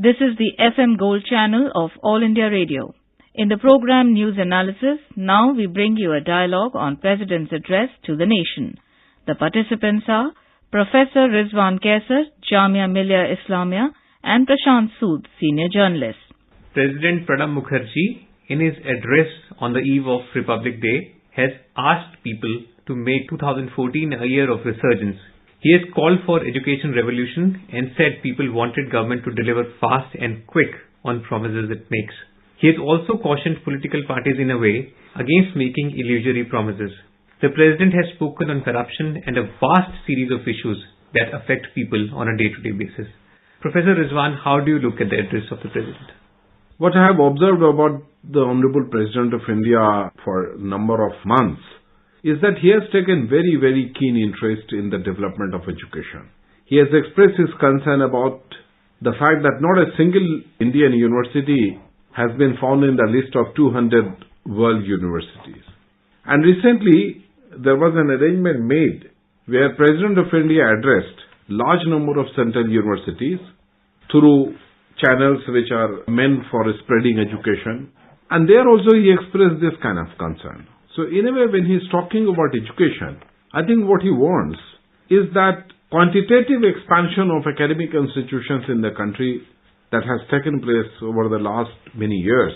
This is the FM Gold channel of All India Radio. In the program News Analysis, now we bring you a dialogue on President's address to the nation. The participants are Professor Rizwan Kaisar, Jamia Millia Islamia, and Prashant Sood, senior journalist. President Pranab Mukherjee, in his address on the eve of Republic Day, has asked people to make 2014 a year of resurgence. He has called for education revolution and said people wanted government to deliver fast and quick on promises it makes. He has also cautioned political parties in a way against making illusory promises. The President has spoken on corruption and a vast series of issues that affect people on a day-to-day basis. Professor Rizwan, how do you look at the address of the President? What I have observed about the Honorable President of India for a number of months is that he has taken very, very keen interest in the development of education. He has expressed his concern about the fact that not a single Indian university has been found in the list of 200 world universities. And recently, there was an arrangement made where President of India addressed large number of central universities through channels which are meant for spreading education. And there also he expressed this kind of concern. So in a way, when he is talking about education, I think what he wants is that quantitative expansion of academic institutions in the country that has taken place over the last many years.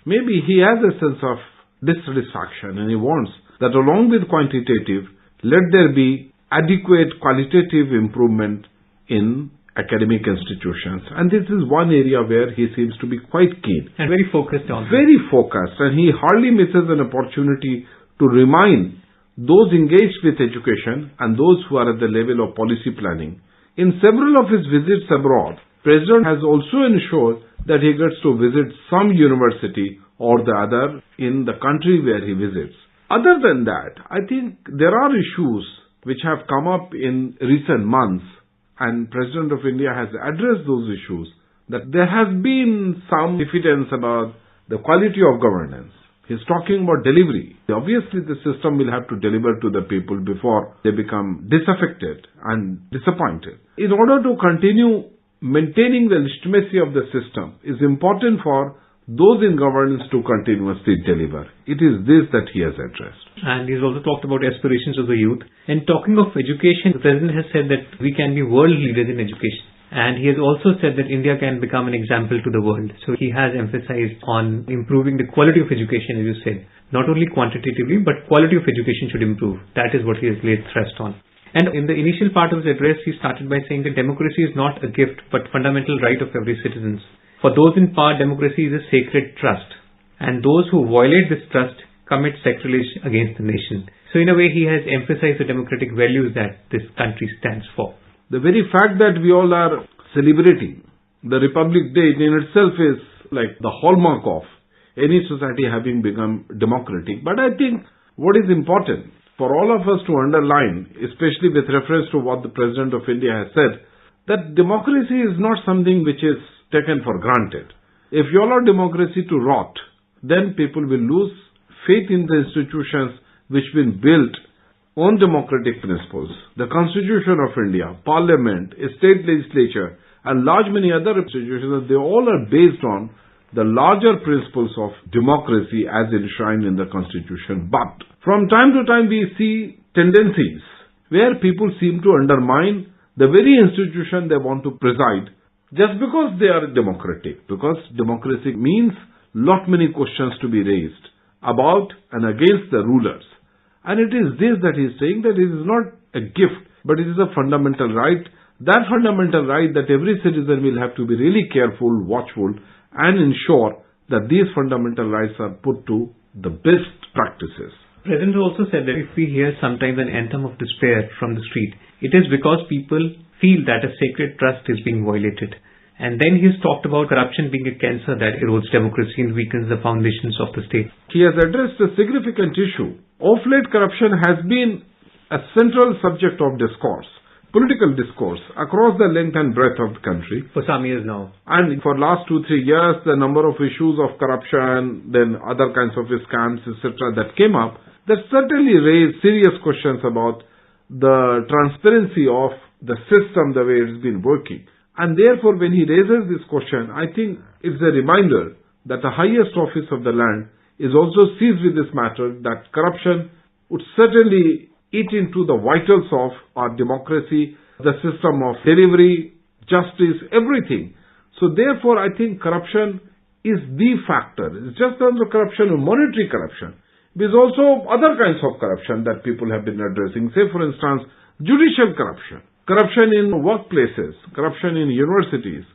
Maybe he has a sense of dissatisfaction and he wants that along with quantitative, let there be adequate qualitative improvement in academic institutions. And this is one area where he seems to be quite keen. And very focused on. Very focused. And he hardly misses an opportunity to remind those engaged with education and those who are at the level of policy planning. In several of his visits abroad, President has also ensured that he gets to visit some university or the other in the country where he visits. Other than that, I think there are issues which have come up in recent months, and President of India has addressed those issues, that there has been some diffidence about the quality of governance. He's talking about delivery. Obviously, the system will have to deliver to the people before they become disaffected and disappointed. In order to continue maintaining the legitimacy of the system, it's important for those in governance to continuously deliver. It is this that he has addressed. And he's also talked about aspirations of the youth. And talking of education, the President has said that we can be world leaders in education. And he has also said that India can become an example to the world. So he has emphasized on improving the quality of education, as you said. Not only quantitatively, but quality of education should improve. That is what he has laid thrust on. And in the initial part of his address, he started by saying that democracy is not a gift, but fundamental right of every citizen. For those in power, democracy is a sacred trust. And those who violate this trust commit sacrilege against the nation. So in a way, he has emphasized the democratic values that this country stands for. The very fact that we all are celebrating the Republic Day in itself is like the hallmark of any society having become democratic. But I think what is important for all of us to underline, especially with reference to what the President of India has said, that democracy is not something which is taken for granted. If you allow democracy to rot, then people will lose faith in the institutions which have been built on democratic principles. The Constitution of India, Parliament, State Legislature, and large many other institutions, they all are based on the larger principles of democracy as enshrined in the Constitution. But from time to time we see tendencies where people seem to undermine the very institution they want to preside just because they are democratic. Because democracy means lot many questions to be raised about and against the rulers. And it is this that he is saying, that it is not a gift, but it is a fundamental right. That fundamental right that every citizen will have to be really careful, watchful, and ensure that these fundamental rights are put to the best practices. The President also said that if we hear sometimes an anthem of despair from the street, it is because people feel that a sacred trust is being violated. And then he's talked about corruption being a cancer that erodes democracy and weakens the foundations of the state. He has addressed a significant issue. Of late, corruption has been a central subject of discourse, political discourse, across the length and breadth of the country. For some years now. And for last 2-3 years, the number of issues of corruption, then other kinds of scams, etc. that came up, that certainly raised serious questions about the transparency of the system, the way it's been working. And therefore, when he raises this question, I think it's a reminder that the highest office of the land is also seized with this matter, that corruption would certainly eat into the vitals of our democracy, the system of delivery, justice, everything. So therefore, I think corruption is the factor. It's just not the corruption of monetary corruption. There's also other kinds of corruption that people have been addressing. Say, for instance, judicial corruption, corruption in workplaces, corruption in universities.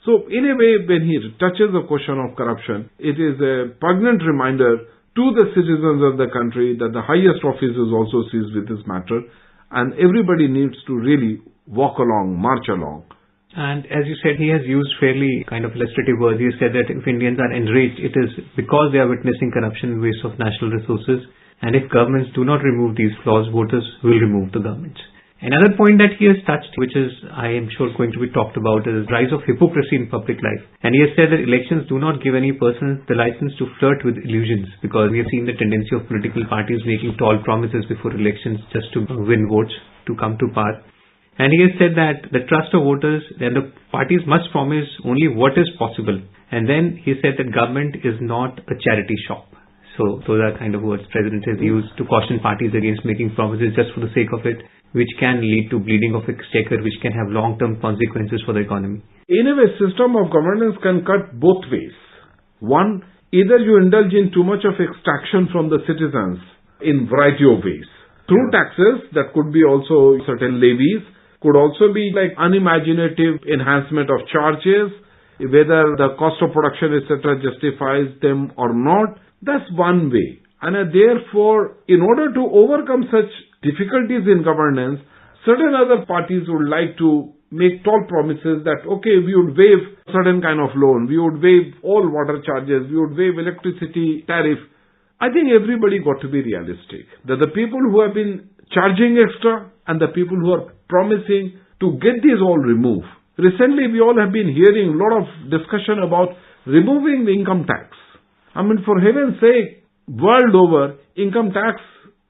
So in a way, when he touches the question of corruption, it is a poignant reminder to the citizens of the country that the highest office is also seized with this matter, and everybody needs to really walk along, march along. And as you said, he has used fairly kind of illustrative words. He said that if Indians are enraged, it is because they are witnessing corruption and waste of national resources. And if governments do not remove these flaws, voters will remove the governments. Another point that he has touched, which is, I am sure, going to be talked about, is the rise of hypocrisy in public life. And he has said that elections do not give any person the license to flirt with illusions, because we have seen the tendency of political parties making tall promises before elections just to win votes, to come to power. And he has said that the trust of voters, then the parties must promise only what is possible. And then he said that government is not a charity shop. So those are kind of words President has used to caution parties against making promises just for the sake of it, which can lead to bleeding of exchequer, which can have long-term consequences for the economy. In a way, system of governance can cut both ways. One, either you indulge in too much of extraction from the citizens in variety of ways. Through taxes, that could be also certain levies, could also be like unimaginative enhancement of charges, whether the cost of production, etc., justifies them or not. That's one way. And therefore, in order to overcome such difficulties in governance, certain other parties would like to make tall promises that, okay, we would waive certain kind of loan, we would waive all water charges, we would waive electricity tariff. I think everybody got to be realistic. That the people who have been charging extra and the people who are promising to get these all removed. Recently, we all have been hearing a lot of discussion about removing the income tax. I mean, for heaven's sake, world over, income tax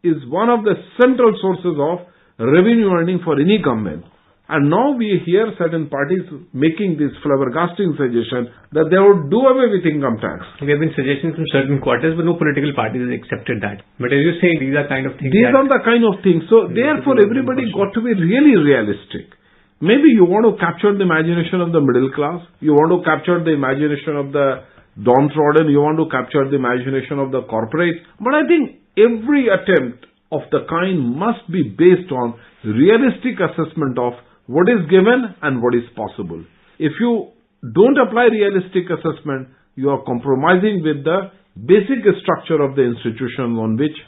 is one of the central sources of revenue earning for any government. And now we hear certain parties making this flabbergasting suggestion that they would do away with income tax. We have been suggesting from certain quarters, but no political party has accepted that. But as you say, these are kind of things. These are the kind of things. So therefore, everybody got to be really realistic. Maybe you want to capture the imagination of the middle class. You want to capture the imagination of the downtrodden. You want to capture the imagination of the corporate. But I think every attempt of the kind must be based on realistic assessment of what is given and what is possible. If you don't apply realistic assessment, you are compromising with the basic structure of the institution on which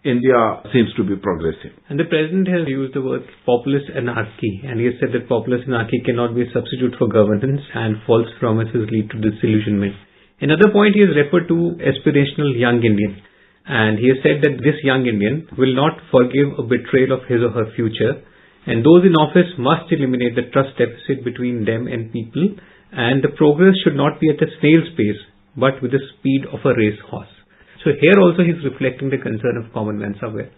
India seems to be progressing. And the President has used the word populist anarchy, and he has said that populist anarchy cannot be a substitute for governance, and false promises lead to disillusionment. Another point he has referred to aspirational young Indian, and he has said that this young Indian will not forgive a betrayal of his or her future, and those in office must eliminate the trust deficit between them and people, and the progress should not be at a snail's pace, but with the speed of a racehorse. So here also he is reflecting the concern of common man somewhere.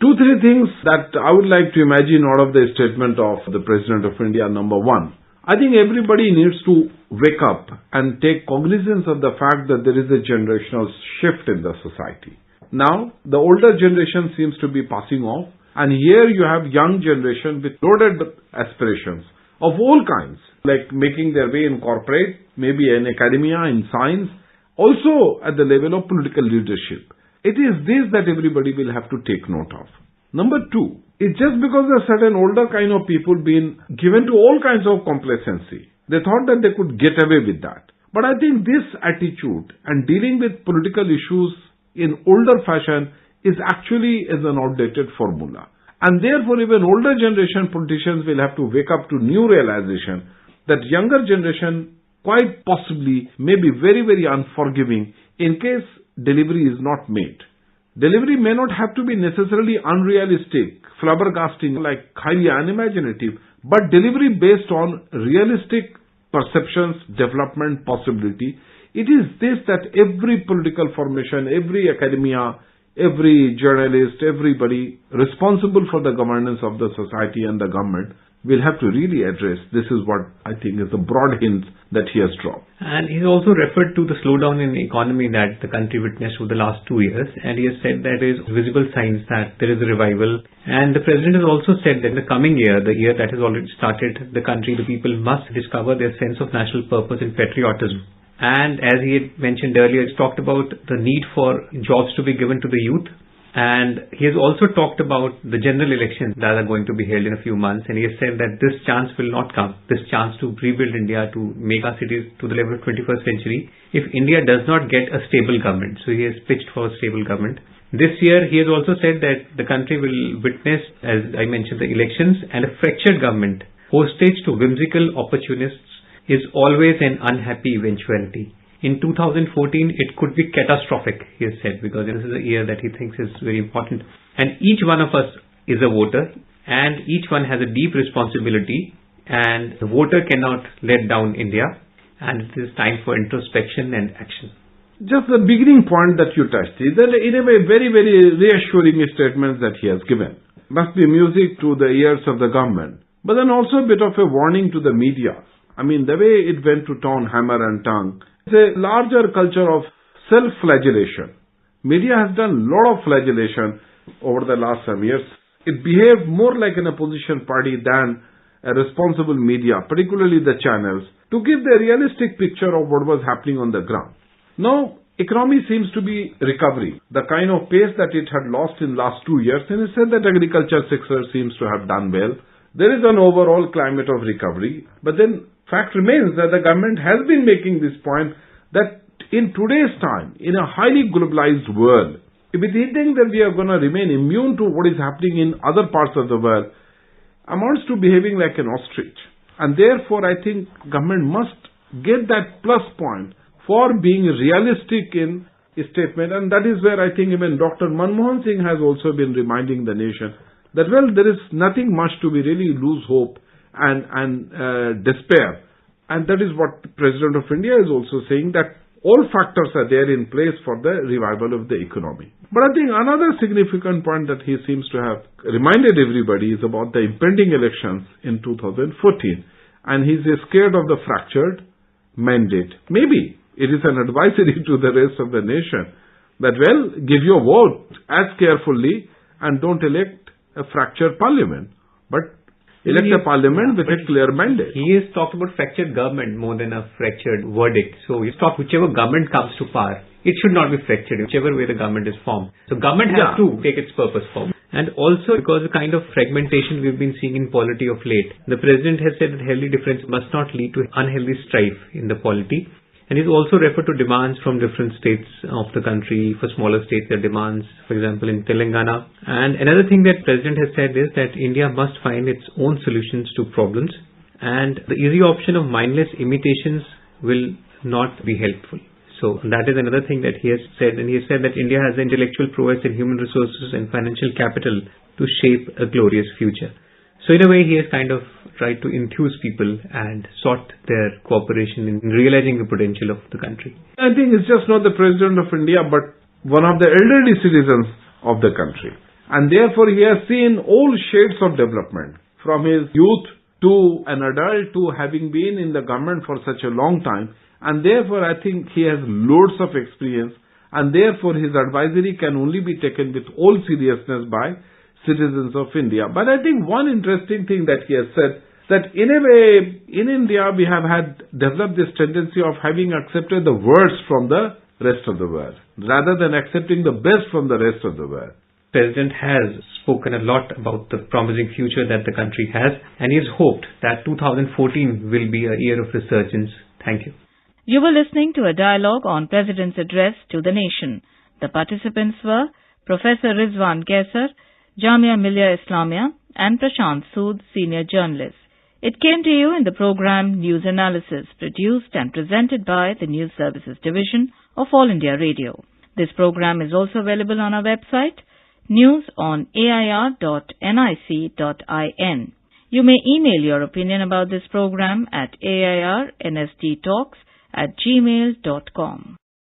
2-3 things that I would like to imagine out of the statement of the President of India. Number one, I think everybody needs to wake up and take cognizance of the fact that there is a generational shift in the society. Now, the older generation seems to be passing off, and here you have young generation with loaded aspirations of all kinds, like making their way in corporate, maybe in academia, in science, also at the level of political leadership. It is this that everybody will have to take note of. Number two, it's just because a certain older kind of people been given to all kinds of complacency. They thought that they could get away with that. But I think this attitude and dealing with political issues in older fashion is actually an outdated formula. And therefore, even older generation politicians will have to wake up to new realization that younger generation quite possibly may be very, very unforgiving in case delivery is not made. Delivery may not have to be necessarily unrealistic, flabbergasting, like highly unimaginative, but delivery based on realistic perceptions, development, possibility. It is this that every political formation, every academia, every journalist, everybody responsible for the governance of the society and the government we'll have to really address. This is what I think is the broad hint that he has dropped. And he's also referred to the slowdown in the economy that the country witnessed over the last 2 years. And he has said that there is visible signs that there is a revival. And the President has also said that in the coming year, the year that has already started, the country, the people must discover their sense of national purpose and patriotism. And as he had mentioned earlier, he's talked about the need for jobs to be given to the youth. And he has also talked about the general elections that are going to be held in a few months. And he has said that this chance will not come, this chance to rebuild India, to make our cities to the level of 21st century, if India does not get a stable government. So he has pitched for a stable government. This year, he has also said that the country will witness, as I mentioned, the elections and a fractured government. Hostage to whimsical opportunists is always an unhappy eventuality. In 2014, it could be catastrophic, he has said, because this is a year that he thinks is very important. And each one of us is a voter, and each one has a deep responsibility, and the voter cannot let down India, and it is time for introspection and action. Just the beginning point that you touched is that in a way very, very reassuring statements that he has given. Must be music to the ears of the government, but then also a bit of a warning to the media. I mean, the way it went to town, hammer and tongue, it's a larger culture of self-flagellation. Media has done a lot of flagellation over the last some years. It behaved more like an opposition party than a responsible media, particularly the channels, to give the realistic picture of what was happening on the ground. Now, economy seems to be recovering. The kind of pace that it had lost in last 2 years, and it said that agriculture sector seems to have done well. There is an overall climate of recovery, but then fact remains that the government has been making this point that in today's time, in a highly globalized world, if we think that we are going to remain immune to what is happening in other parts of the world, amounts to behaving like an ostrich. And therefore, I think government must get that plus point for being realistic in a statement. And that is where I think even Dr. Manmohan Singh has also been reminding the nation that, well, there is nothing much to be really lose hope and despair. And that is what the President of India is also saying, that all factors are there in place for the revival of the economy. But I think another significant point that he seems to have reminded everybody is about the impending elections in 2014. And he's scared of the fractured mandate. Maybe it is an advisory to the rest of the nation that, well, give your vote as carefully and don't elect a fractured parliament, but elect a parliament with a clear mandate. He has talked about fractured government more than a fractured verdict. So he's talked whichever government comes to power, it should not be fractured, whichever way the government is formed. So government has to take its purpose forward. And also because the kind of fragmentation we've been seeing in polity of late, the President has said that healthy difference must not lead to unhealthy strife in the polity. And he's also referred to demands from different states of the country. For smaller states, there are demands, for example, in Telangana. And another thing that President has said is that India must find its own solutions to problems. And the easy option of mindless imitations will not be helpful. So that is another thing that he has said. And he has said that India has the intellectual prowess and human resources and financial capital to shape a glorious future. So in a way, he has kind of tried to enthuse people and sought their cooperation in realizing the potential of the country. I think it's just not the President of India, but one of the elderly citizens of the country. And therefore, he has seen all shades of development, from his youth to an adult to having been in the government for such a long time. And therefore, I think he has loads of experience. And therefore, his advisory can only be taken with all seriousness by citizens of India. But I think one interesting thing that he has said, that in a way, in India, we have developed this tendency of having accepted the worst from the rest of the world, rather than accepting the best from the rest of the world. President has spoken a lot about the promising future that the country has, and he has hoped that 2014 will be a year of resurgence. Thank you. You were listening to a dialogue on President's address to the nation. The participants were Professor Rizwan Kaisar, Jamia Millia Islamia, and Prashant Sood, senior journalist. It came to you in the program News Analysis, produced and presented by the News Services Division of All India Radio. This program is also available on our website, news.air.nic.in. You may email your opinion about this program at airnsdtalks@gmail.com.